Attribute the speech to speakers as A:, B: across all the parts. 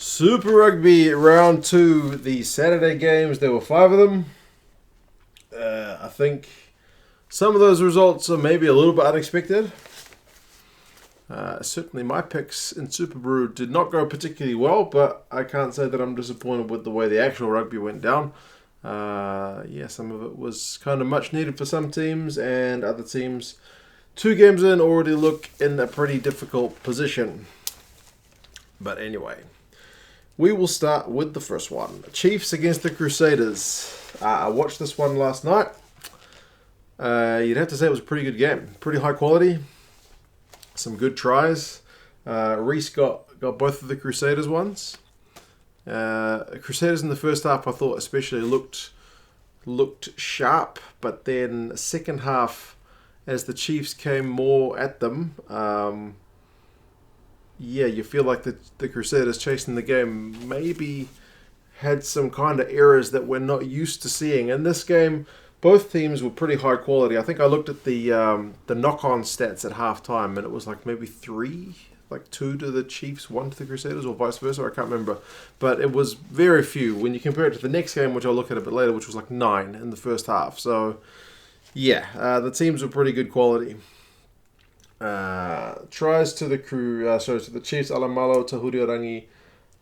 A: Super Rugby round 2, the Saturday games. There were 5 of them. I think some of those results are maybe a little bit unexpected. Certainly my picks in Super Brew did not go particularly well, but I can't say that I'm disappointed with the way the actual rugby went down. Some of it was kind of much needed for some teams, and other teams, 2 games in, already look in a pretty difficult position. But anyway, we will start with the first one. Chiefs against the Crusaders. I watched this one last night. You'd have to say it was a pretty good game. Pretty high quality. Some good tries. Reese got both of the Crusaders ones. Crusaders in the first half, I thought especially looked sharp. But then second half, as the Chiefs came more at them, you feel like the Crusaders chasing the game maybe had some kind of errors that we're not used to seeing. In this game, both teams were pretty high quality. I think I looked at the knock-on stats at halftime, and it was like maybe 2 to the Chiefs, 1 to the Crusaders, or vice versa. I can't remember. But it was very few. When you compare it to the next game, which I'll look at a bit later, which was like 9 in the first half. So, the teams were pretty good quality. Tries to the to the Chiefs, Alamalo, Tahuriorangi,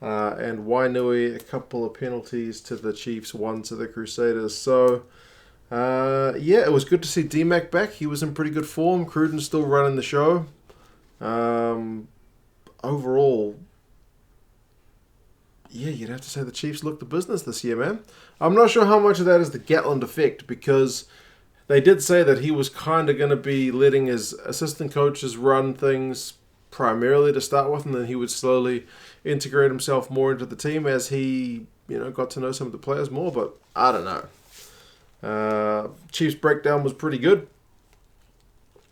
A: and Wainui, a couple of penalties to the Chiefs, 1 to the Crusaders. So, it was good to see D-Mac back. He was in pretty good form. Cruden's still running the show. Overall, you'd have to say the Chiefs looked the business this year, man. I'm not sure how much of that is the Gatland effect, because they did say that he was kind of going to be letting his assistant coaches run things primarily to start with, and then he would slowly integrate himself more into the team as he, got to know some of the players more. But I don't know. Chiefs breakdown was pretty good.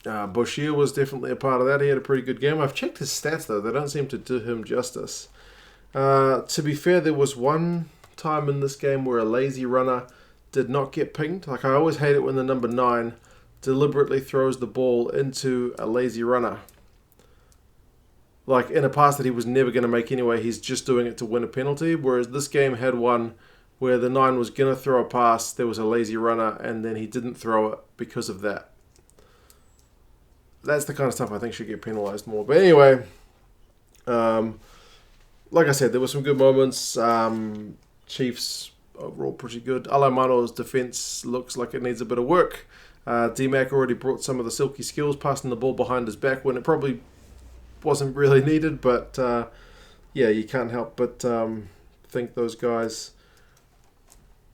A: Boshier was definitely a part of that. He had a pretty good game. I've checked his stats, though. They don't seem to do him justice. To be fair, there was one time in this game where a lazy runner did not get pinged. I always hate it when the number 9 deliberately throws the ball into a lazy runner. Like in a pass that he was never going to make anyway, he's just doing it to win a penalty. Whereas this game had one where the 9 was going to throw a pass, there was a lazy runner, and then he didn't throw it because of that. That's the kind of stuff I think should get penalised more. But anyway, like I said, there were some good moments. Chiefs overall pretty good. Alamano's defence looks like it needs a bit of work. D-Mac already brought some of the silky skills, passing the ball behind his back when it probably wasn't really needed. But you can't help but think those guys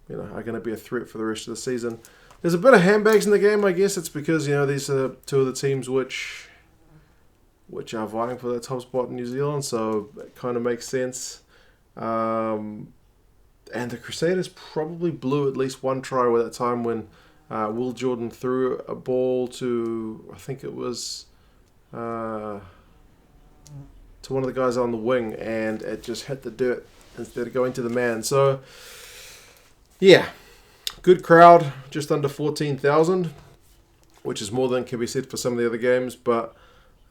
A: are going to be a threat for the rest of the season. There's a bit of handbags in the game. I guess it's because these are 2 of the teams which are vying for that top spot in New Zealand, so it kind of makes sense. And the Crusaders probably blew at least one try with that time when Will Jordan threw a ball to, I think it was, to one of the guys on the wing, and it just hit the dirt instead of going to the man. So, good crowd, just under 14,000, which is more than can be said for some of the other games. But,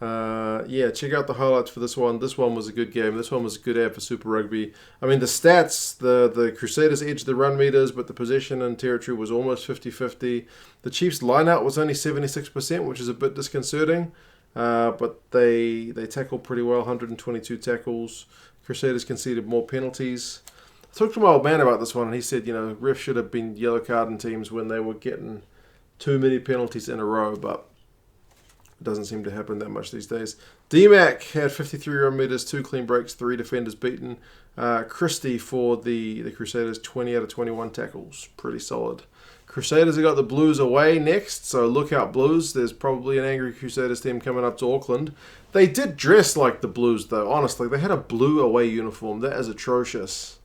A: check out the highlights for this one. This one was a good game. This one was a good ad for Super Rugby. I mean, the stats, the Crusaders edged the run meters, but the possession and territory was almost 50-50. The Chiefs' line-out was only 76%, which is a bit disconcerting. But they tackled pretty well, 122 tackles. Crusaders conceded more penalties. I talked to my old man about this one, and he said, refs should have been yellow carding teams when they were getting too many penalties in a row, but it doesn't seem to happen that much these days. D-Mac had 53 run meters, 2 clean breaks, 3 defenders beaten. Christie for the Crusaders, 20 out of 21 tackles. Pretty solid. Crusaders have got the Blues away next, so look out Blues. There's probably an angry Crusaders team coming up to Auckland. They did dress like the Blues, though, honestly. They had a blue away uniform. That is atrocious.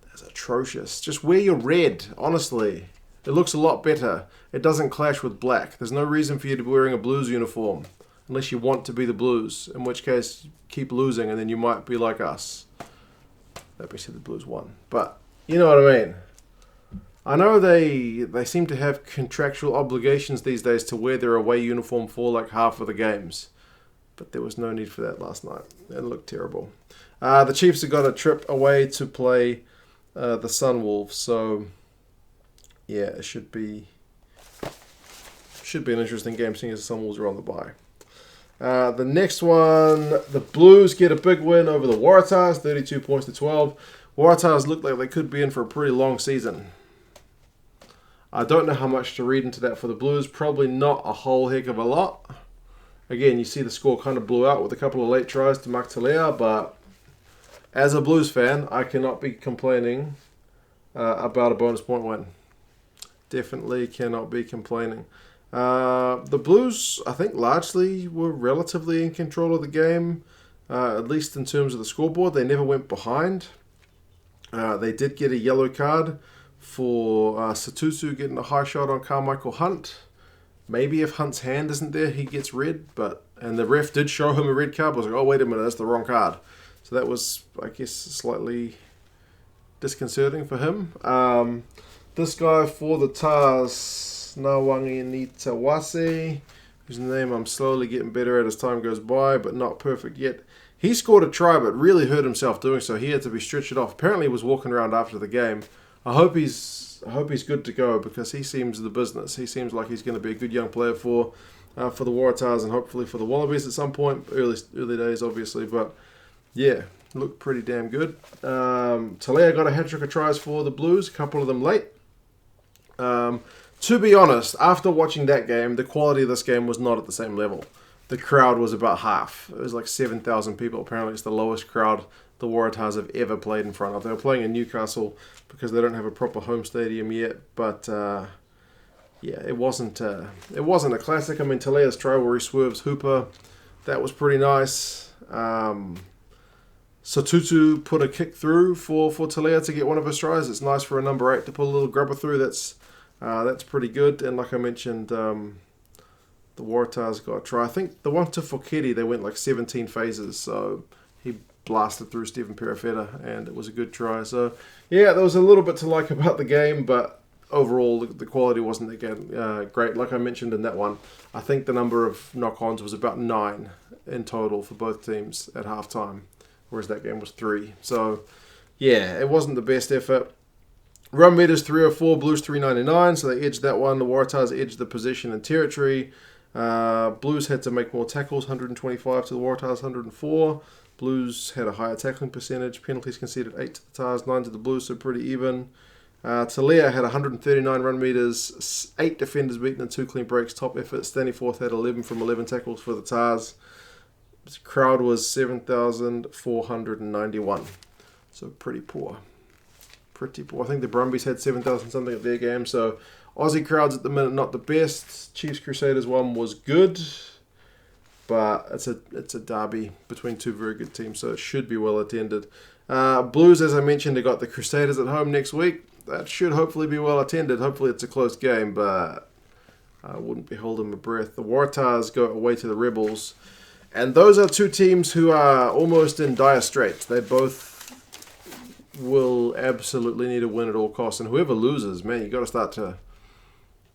A: That's atrocious. Just wear your red, honestly. It looks a lot better. It doesn't clash with black. There's no reason for you to be wearing a Blues uniform unless you want to be the Blues, in which case keep losing and then you might be like us. That being said, the Blues won. But you know what I mean. I know they seem to have contractual obligations these days to wear their away uniform for like half of the games. But there was no need for that last night. It looked terrible. The Chiefs have got a trip away to play the Sunwolves. So, yeah, it should be an interesting game seeing as the Sunwolves are on the bye. The next one, the Blues get a big win over the Waratahs, 32 points to 12. Waratahs look like they could be in for a pretty long season. I don't know how much to read into that for the Blues. Probably not a whole heck of a lot. Again, you see the score kind of blew out with a couple of late tries to Mark Talea, but as a Blues fan, I cannot be complaining about a bonus point win. Definitely cannot be complaining. The Blues, I think, largely were relatively in control of the game, at least in terms of the scoreboard. They never went behind. They did get a yellow card for Satutu getting a high shot on Carmichael Hunt. Maybe if Hunt's hand isn't there, he gets red. And the ref did show him a red card. I was like, oh, wait a minute, that's the wrong card. So that was, I guess, slightly disconcerting for him. This guy for the Tars, Nawangi Nitawase, whose name I'm slowly getting better at as time goes by, but not perfect yet. He scored a try, but really hurt himself doing so. He had to be stretched off. Apparently, he was walking around after the game. I hope he's good to go because he seems the business. He seems like he's going to be a good young player for the Waratahs and hopefully for the Wallabies at some point. Early days, obviously, but yeah, looked pretty damn good. Talea got a hat-trick of tries for the Blues, a couple of them late. To be honest, after watching that game, the quality of this game was not at the same level. The crowd was about half. It was like 7,000 people. Apparently, it's the lowest crowd the Waratahs have ever played in front of. They were playing in Newcastle because they don't have a proper home stadium yet. But yeah, it wasn't a classic. I mean, Talea's try where he swerves Hooper, that was pretty nice. Satutu put a kick through for Talea to get one of his tries. It's nice for a number 8 to put a little grubber through. That's pretty good. And like I mentioned, the Waratahs got a try. I think the one to Foketi, they went like 17 phases. So he blasted through Stephen Perifetta, and it was a good try. So yeah, there was a little bit to like about the game, but overall the quality wasn't again great. Like I mentioned in that one, I think the number of knock-ons was about 9 in total for both teams at halftime, whereas that game was 3. So yeah, it wasn't the best effort. Run meters 304, Blues 399, so they edged that one. The Waratahs edged the position and territory. Blues had to make more tackles, 125 to the Waratahs, 104. Blues had a higher tackling percentage. Penalties conceded 8 to the Tars, 9 to the Blues, so pretty even. Talea had 139 run meters, 8 defenders beaten and 2 clean breaks. Top effort. Stanley Forth had 11 from 11 tackles for the Tars. The crowd was 7,491. So pretty poor. Pretty poor. I think the Brumbies had 7,000 something at their game. So Aussie crowds at the minute not the best. Chiefs Crusaders one was good, but it's a derby between two very good teams, so it should be well attended. Blues, as I mentioned, they got the Crusaders at home next week. That should hopefully be well attended. Hopefully it's a close game, but I wouldn't be holding my breath. The Waratahs go away to the Rebels, and those are two teams who are almost in dire straits. They both will absolutely need a win at all costs, and whoever loses, man, you got to start to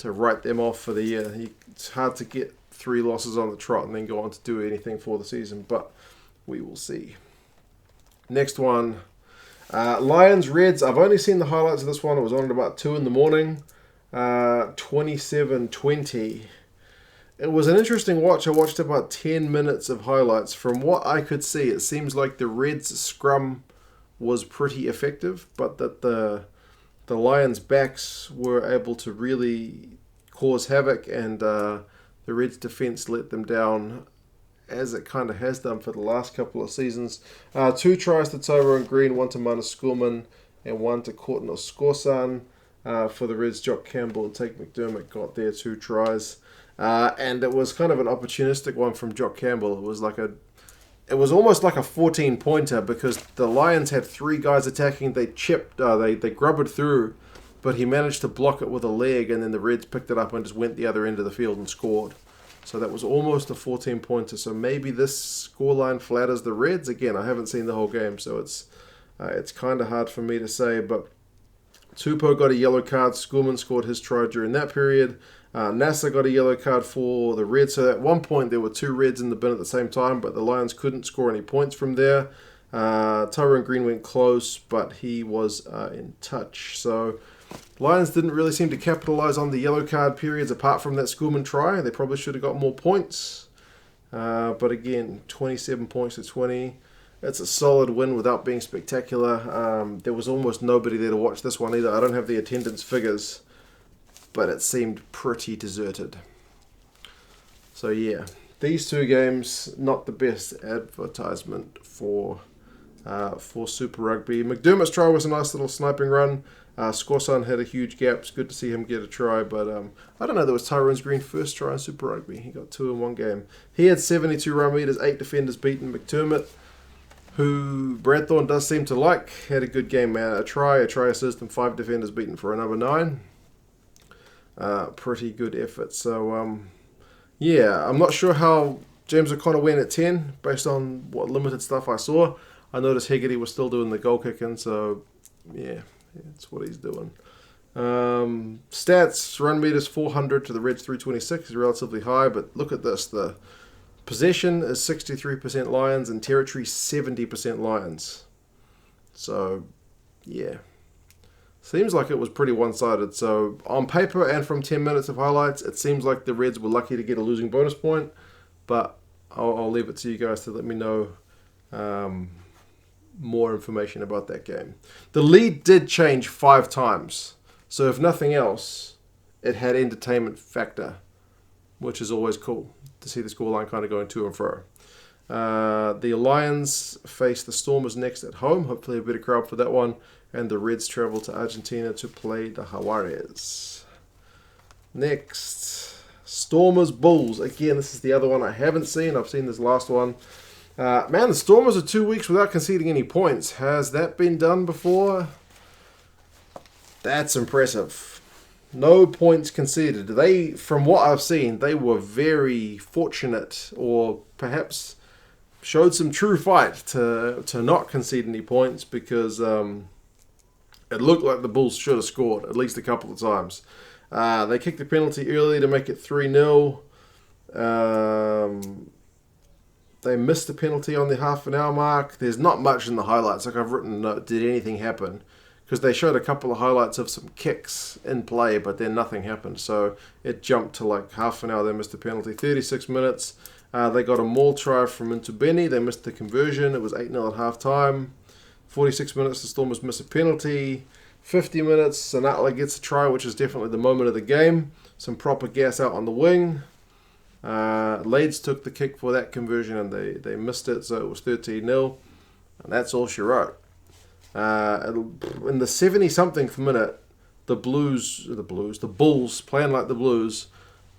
A: write them off for the year. It's hard to get 3 losses on the trot and then go on to do anything for the season, but we will see. Next one, Lions Reds. I've only seen the highlights of this one. It was on at about 2 in the morning, 27-20. It was an interesting watch. I watched about 10 minutes of highlights. From what I could see, it seems like the Reds scrum was pretty effective, but that the Lions backs were able to really cause havoc, and the Reds defense let them down, as it kind of has done for the last couple of seasons. 2 tries to Toro and Green, 1 to Mana Schoolman, and 1 to Courtney Scorsan. For the Reds, Jock Campbell and Take McDermott got their 2 tries. And it was kind of an opportunistic one from Jock Campbell. It was almost like a 14-pointer because the Lions had 3 guys attacking. They grubbered through, but he managed to block it with a leg, and then the Reds picked it up and just went the other end of the field and scored. So that was almost a 14-pointer. So maybe this scoreline flatters the Reds. Again, I haven't seen the whole game, so it's kind of hard for me to say. But Tupou got a yellow card. Schoolman scored his try during that period. NASA got a yellow card for the Reds. So at one point there were 2 Reds in the bin at the same time, but the Lions couldn't score any points from there. Tyrone Green went close, but he was in touch. So Lions didn't really seem to capitalise on the yellow card periods apart from that Schoolman try. They probably should have got more points. But again, 27 points to 20. It's a solid win without being spectacular. There was almost nobody there to watch this one either. I don't have the attendance figures, but it seemed pretty deserted. So yeah, these 2 games, not the best advertisement for Super Rugby. McDermott's try was a nice little sniping run. Scorson had a huge gap. It's good to see him get a try, but I don't know. That was Tyrone Green's first try in Super Rugby. He got 2 in one game. He had 72 run meters, 8 defenders beaten. McDermott, who Brad Thorne does seem to like, had a good game, man. A try assist, and 5 defenders beaten for a number 9. Pretty good effort. So, yeah, I'm not sure how James O'Connor went at 10, based on what limited stuff I saw. I noticed Hegarty was still doing the goal kicking, so yeah, that's what he's doing. Stats, run meters 400 to the Reds 326 is relatively high, but look at this. The possession is 63% Lions and territory 70% Lions. So, yeah. Seems like it was pretty one-sided. So, on paper and from 10 minutes of highlights, it seems like the Reds were lucky to get a losing bonus point, but I'll leave it to you guys to let me know more information about that game. The lead did change 5 times. So if nothing else, it had entertainment factor, which is always cool to see the scoreline kind of going to and fro. The Lions face the Stormers next at home. Hopefully a better crowd for that one. And the Reds travel to Argentina to play the Jaguares. Next, Stormers Bulls. Again, this is the other one I haven't seen. I've seen this last one. Man, the Stormers are 2 weeks without conceding any points. Has that been done before? That's impressive. No points conceded. They, from what I've seen, they were very fortunate, or perhaps showed some true fight to not concede any points, because it looked like the Bulls should have scored at least a couple of times. They kicked the penalty early to make it 3-0. They missed the penalty on the half an hour mark. There's not much in the highlights. Like I've written, did anything happen? Because they showed a couple of highlights of some kicks in play, but then nothing happened. So it jumped to like half an hour. They missed the penalty. 36 minutes. They got a maul try from Intubeni. They missed the conversion. It was 8-0 at half time. 46 minutes, the Stormers miss a penalty. 50 minutes, Sanatla gets a try, which is definitely the moment of the game. Some proper gas out on the wing. Lades took the kick for that conversion, and they missed it, so it was 13-0. And that's all she wrote. In the 70-something minute, the Bulls, playing like the Blues,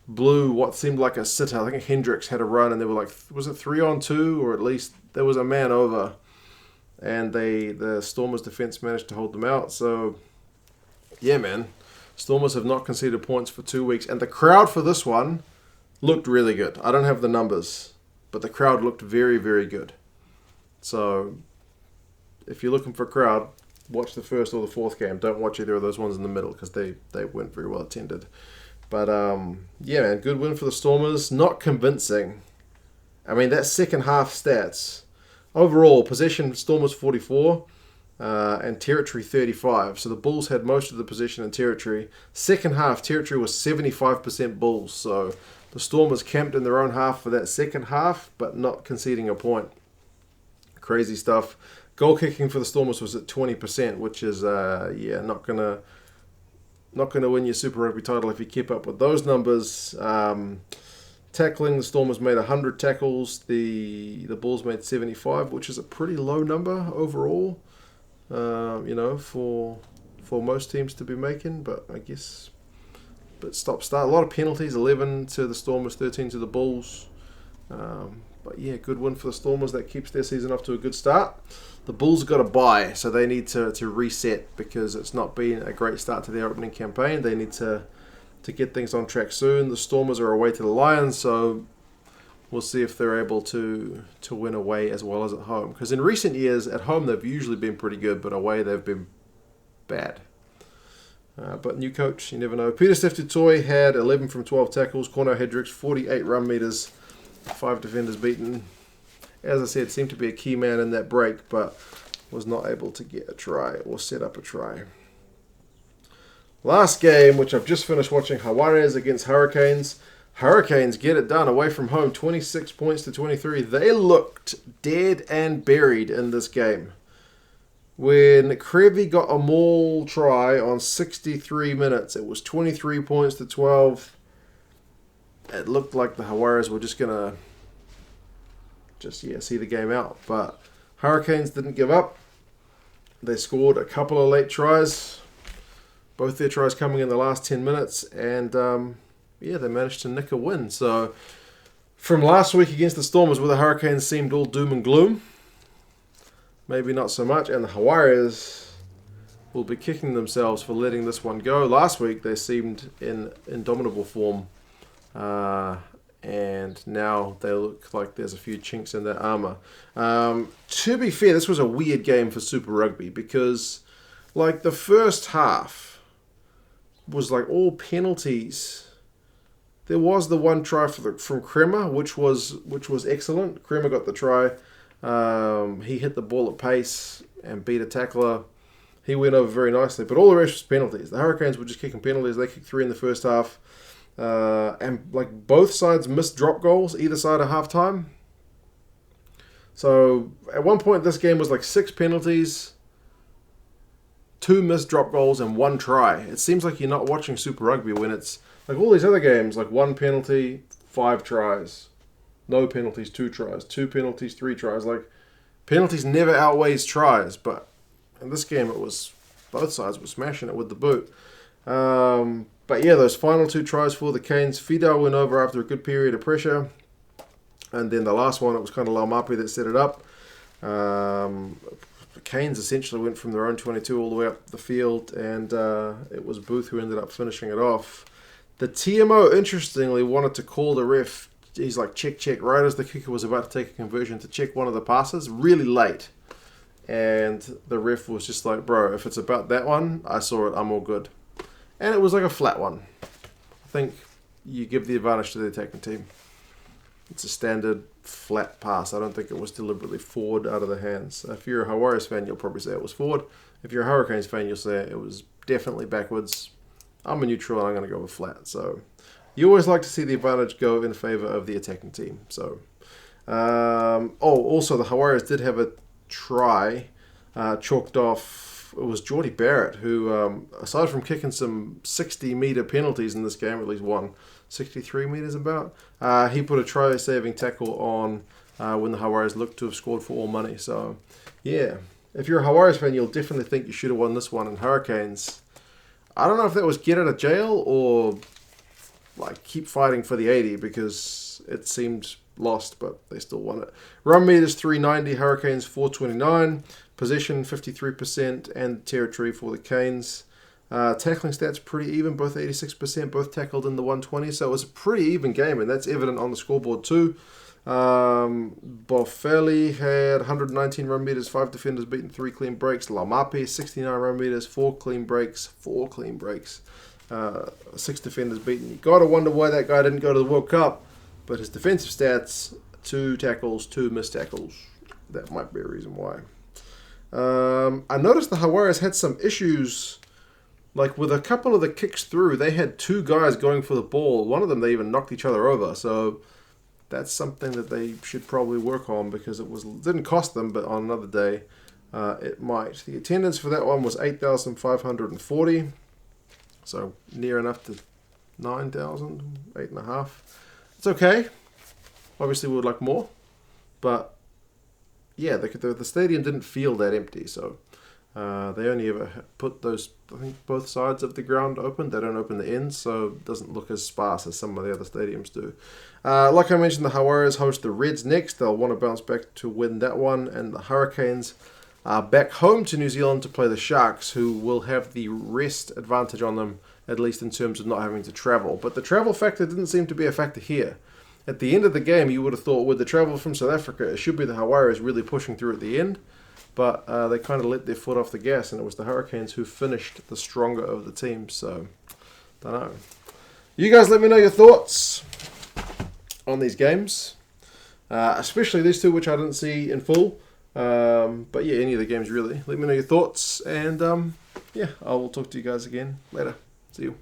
A: blew what seemed like a sitter. I think Hendricks had a run, and they were like, was it 3-on-2, or at least there was a man over. And the Stormers' defense managed to hold them out. So, yeah, man. Stormers have not conceded points for 2 weeks. And the crowd for this one looked really good. I don't have the numbers, but the crowd looked very, very good. So, if you're looking for a crowd, watch the first or the fourth game. Don't watch either of those ones in the middle, because they weren't very well attended. But, yeah, man, good win for the Stormers. Not convincing. I mean, that second half stats. Overall, possession, Stormers 44 and territory 35. So the Bulls had most of the possession and territory. Second half, territory was 75% Bulls. So the Stormers camped in their own half for that second half, but not conceding a point. Crazy stuff. Goal kicking for the Stormers was at 20%, which is, not gonna win your Super Rugby title if you keep up with those numbers. Tackling, the Stormers made 100 tackles. The Bulls made 75, which is a pretty low number overall. For most teams to be making, but I guess. But stop-start. A lot of penalties, 11 to the Stormers, 13 to the Bulls. But yeah, good win for the Stormers. That keeps their season off to a good start. The Bulls have got a bye, so they need to reset, because it's not been a great start to their opening campaign. They need to get things on track soon. The Stormers are away to the Lions, so we'll see if they're able to win away as well as at home. Because in recent years, at home they've usually been pretty good, but away they've been bad. But new coach, you never know. Peter Steph-Tutoy had 11 from 12 tackles. Cornell Hedricks, 48 run meters, 5 defenders beaten. As I said, seemed to be a key man in that break, but was not able to get a try or set up a try. Last game, which I've just finished watching, Jaguares against Hurricanes. Hurricanes get it done away from home, 26 points to 23. They looked dead and buried in this game. When Krevy got a maul try on 63 minutes, it was 23 points to 12. It looked like the Jaguares were just going to see the game out. But Hurricanes didn't give up. They scored a couple of late tries. Both their tries coming in the last 10 minutes. And, they managed to nick a win. So, from last week against the Stormers, where the Hurricanes seemed all doom and gloom, maybe not so much. And the Jaguares will be kicking themselves for letting this one go. Last week, they seemed in indomitable form. And now they look like there's a few chinks in their armour. To be fair, this was a weird game for Super Rugby because, like, the first half was like all penalties. There was the one try from Kremer, which was excellent. Kremer got the try. He hit the ball at pace and beat a tackler. He went over very nicely, but all the rest was penalties. The Hurricanes were just kicking penalties. They kicked 3 in the first half. And like both sides missed drop goals either side of halftime. So at one point this game was like 6 penalties, 2 missed drop goals, and 1 try. It seems like you're not watching Super Rugby when it's like all these other games, like 1 penalty, 5 tries, no penalties, 2 tries, 2 penalties, 3 tries. Like penalties never outweighs tries, but in this game it was both sides were smashing it with the boot. But yeah, those final 2 tries for the Canes, Fidel went over after a good period of pressure. And then the last one, it was kind of Laumapi that set it up. The Canes essentially went from their own 22 all the way up the field, and it was Booth who ended up finishing it off. The TMO, interestingly, wanted to call the ref. He's like, check, right as the kicker was about to take a conversion to check one of the passes, really late. And the ref was just like, bro, if it's about that one, I saw it, I'm all good. And it was like a flat one. I think you give the advantage to the attacking team. It's a standard flat pass. I don't think it was deliberately forward out of the hands. If you're a Jaguares fan, you'll probably say it was forward. If you're a Hurricanes fan, you'll say it was definitely backwards. I'm a neutral and I'm going to go with flat. So you always like to see the advantage go in favor of the attacking team. So, also the Jaguares did have a try chalked off. It was Geordie Barrett who, aside from kicking some 60-metre penalties in this game, at least one, 63 metres about, he put a try-saving tackle on when the Jaguares looked to have scored for all money. So, yeah, if you're a Jaguares fan, you'll definitely think you should have won this one. And Hurricanes, I don't know if that was get out of jail or like keep fighting for the 80 because it seemed lost, but they still won it. Run meters 390, Hurricanes 429. Possession 53% and territory for the Canes. Tackling stats pretty even, both 86%, both tackled in the 120, so it was a pretty even game, and that's evident on the scoreboard too. Boffelli had 119 run meters, 5 defenders beaten, 3 clean breaks. Laumapi 69 run meters, 4 clean breaks, 6 defenders beaten. You gotta wonder why that guy didn't go to the World Cup, but his defensive stats, 2 tackles, 2 missed tackles. That might be a reason why. I noticed the Jaguares had some issues, like with a couple of the kicks through, they had 2 guys going for the ball. One of them, they even knocked each other over. So that's something that they should probably work on because it didn't cost them, but on another day, it might. The attendance for that one was 8,540. So near enough to 9,000, 8.5. It's okay. Obviously, we would like more, but yeah, the stadium didn't feel that empty, so they only ever put those, I think, both sides of the ground open. They don't open the ends, so it doesn't look as sparse as some of the other stadiums do. Like I mentioned, the Jaguares host the Reds next. They'll want to bounce back to win that one, and the Hurricanes are back home to New Zealand to play the Sharks, who will have the rest advantage on them, at least in terms of not having to travel. But the travel factor didn't seem to be a factor here. At the end of the game, you would have thought with the travel from South Africa, it should be the Jaguares really pushing through at the end. but they kind of let their foot off the gas, and it was the Hurricanes who finished the stronger of the teams. So, don't know. You guys let me know your thoughts on these games, especially these two, which I didn't see in full. But yeah, any of the games really. Let me know your thoughts, and yeah, I will talk to you guys again later. See you.